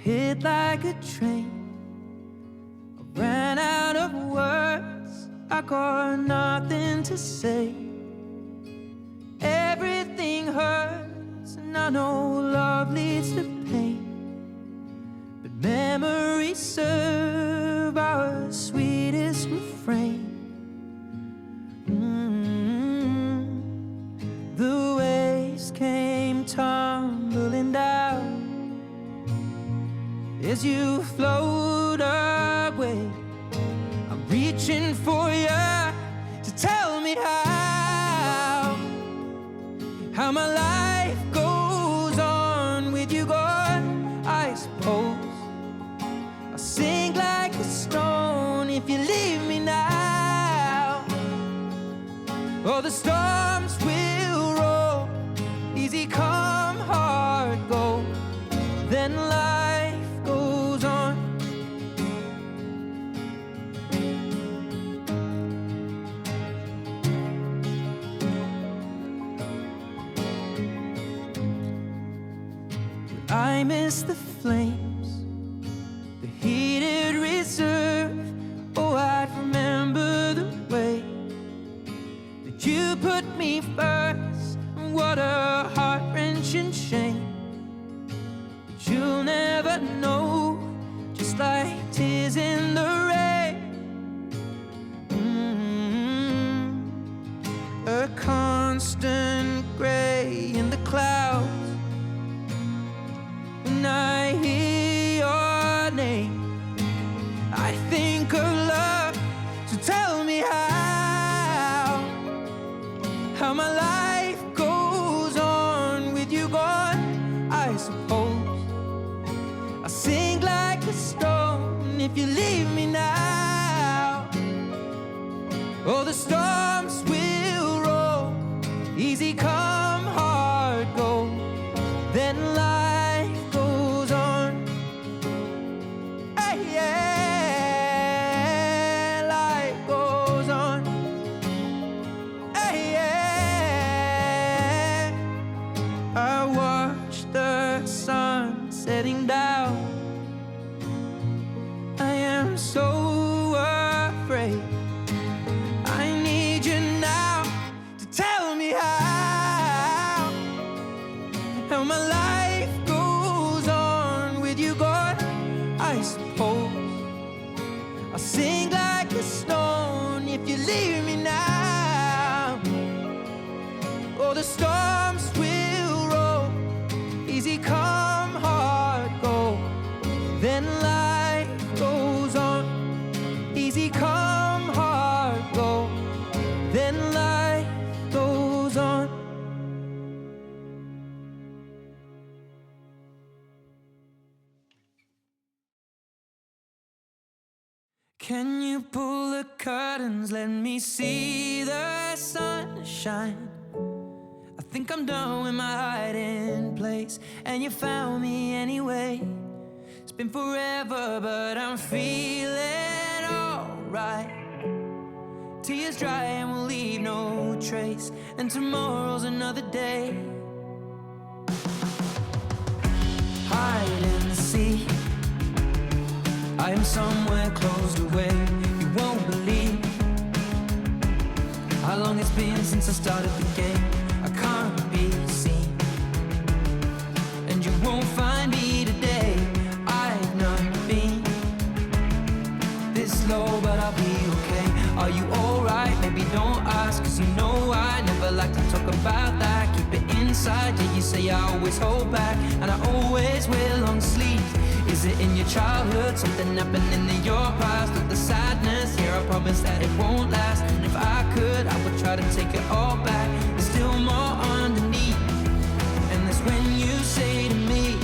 hit like a train. I ran out of words, I got nothing to say. Everything hurts, and I know love leads to pain, but memories serve our sweetest refrain. The waves came tumbling down as you float away. I'm reaching for you to tell me how my life goes on with you gone. I suppose I'll sink like a stone if you leave me now. Oh, the storms will roll, easy come, hard go, then life goes on. I miss the flames, the heated reserve. Oh, I'd remember the way that you put me first. What a heart-wrenching shame, but you'll never know, just like tears in the rain. A constant gray in the clouds. When I hear your name, I think of love. So tell me how my life goes on with you gone. I suppose I'll sink like a stone if you leave me now. Oh, the storms will roll, easy come, hard go, then life goes on. Hey, yeah, life goes on. Hey, yeah. I watch the sun setting down. I am so afraid. I need you now to tell me how my life goes on with you gone. I suppose I'll sink like a stone if you leave me now. Oh, the storms will roll, easy come, hard go, then life goes on. Easy come, hard go, then life goes on. Can you pull the curtains, let me see the sunshine? I think I'm done with my hiding place, and you found me anyway. It's been forever, but I'm feeling alright. Tears dry and we'll leave no trace, and tomorrow's another day. Hide and seek, I am somewhere closed away. You won't believe how long it's been since I started the game. I can't be seen, and you won't find me today. I've not been this low, but I'll be okay. Are you alright? Maybe don't ask, cause you know I never like to talk about that. Keep it inside, yeah, you say I always hold back, and I always wear long sleeves. Is it in your childhood, something happening in your past? Or the sadness, here I promise that it won't last. And if I could, I would try to take it all back. There's still more underneath, and that's when you say to me,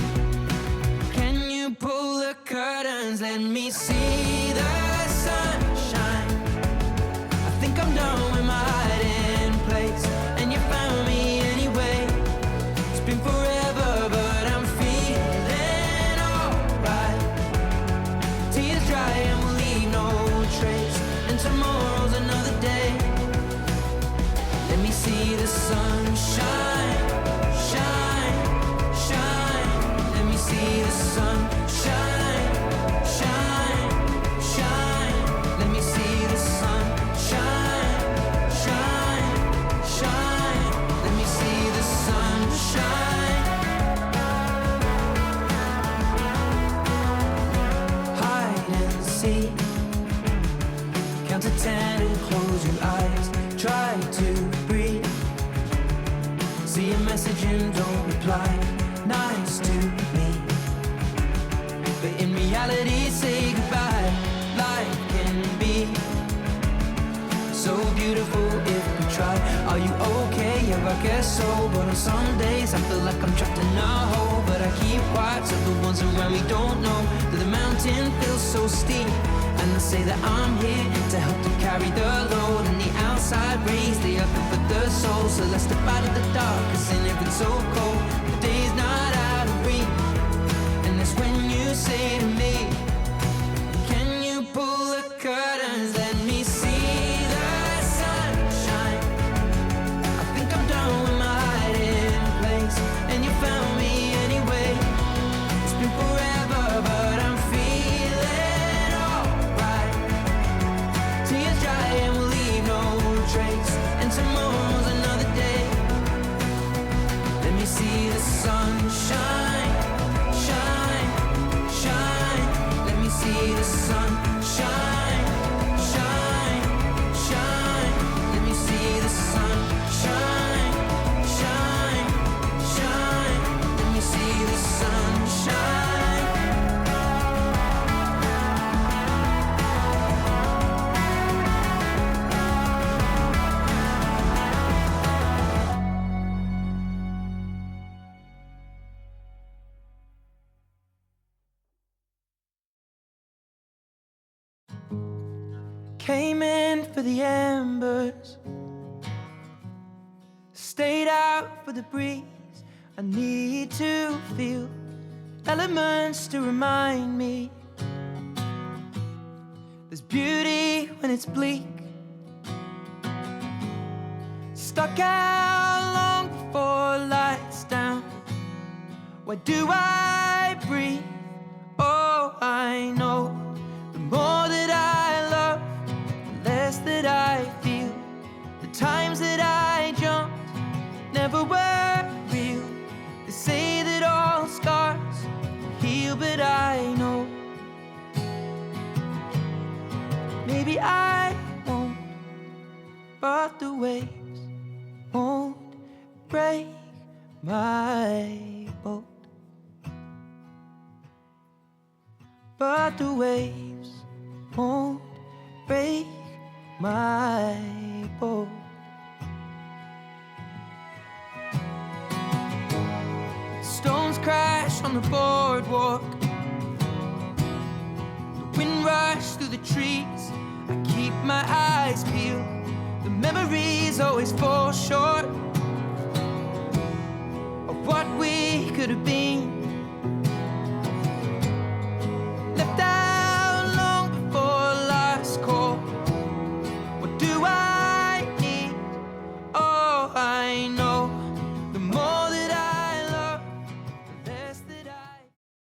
can you pull the curtains, let me see the sunshine? I think I'm done with my hiding place, and you found me anyway. It's been forever, but I'm feeling alright. Tears dry and we'll leave no trace, and tomorrow's another day. Let me see the sun shine, shine, shine. Let me see the sun shine. reality. Count to 10 and close your eyes. Try to breathe. See a message and don't reply. Nice to me, but in reality, say goodbye. Life can be so beautiful if we try. Are you okay? Yeah, I guess so. But on some days I feel like I'm trapped in a hole. But I keep quiet so the ones around me don't know that the mountain feels so steep. And I say that I'm here to help to carry the load. And the outside rays, they are good for the soul. So let's step out of the dark, cause in it it's so cold. The day's not out of reach. And that's when you say to me, can you pull the curtains? Let me see the sunshine. I think I'm done with my hiding place, and you found me anyway. It's been forever, but I'm feeling alright. Tears dry and we'll leave no trace, and tomorrow's another day. Let me see the sunshine, shine, shine. Let me see the sun shine, shine, shine. Let me see the sun shine, shine, shine. Let me see the sun shine. Came in for the embers, stayed out for the breeze. I need to feel elements to remind me there's beauty when it's bleak. Stuck out long before lights down. Why do I breathe? Oh, I know the more that I love, the less that I feel. The times that I jumped never were real. They say that all scars heal, but I know maybe I won't, but the waves won't break my boat. But the waves won't break my boat. Stones crash on the boardwalk. The wind rushes through the trees. I keep my eyes peeled. The memories always fall short of what we could have been.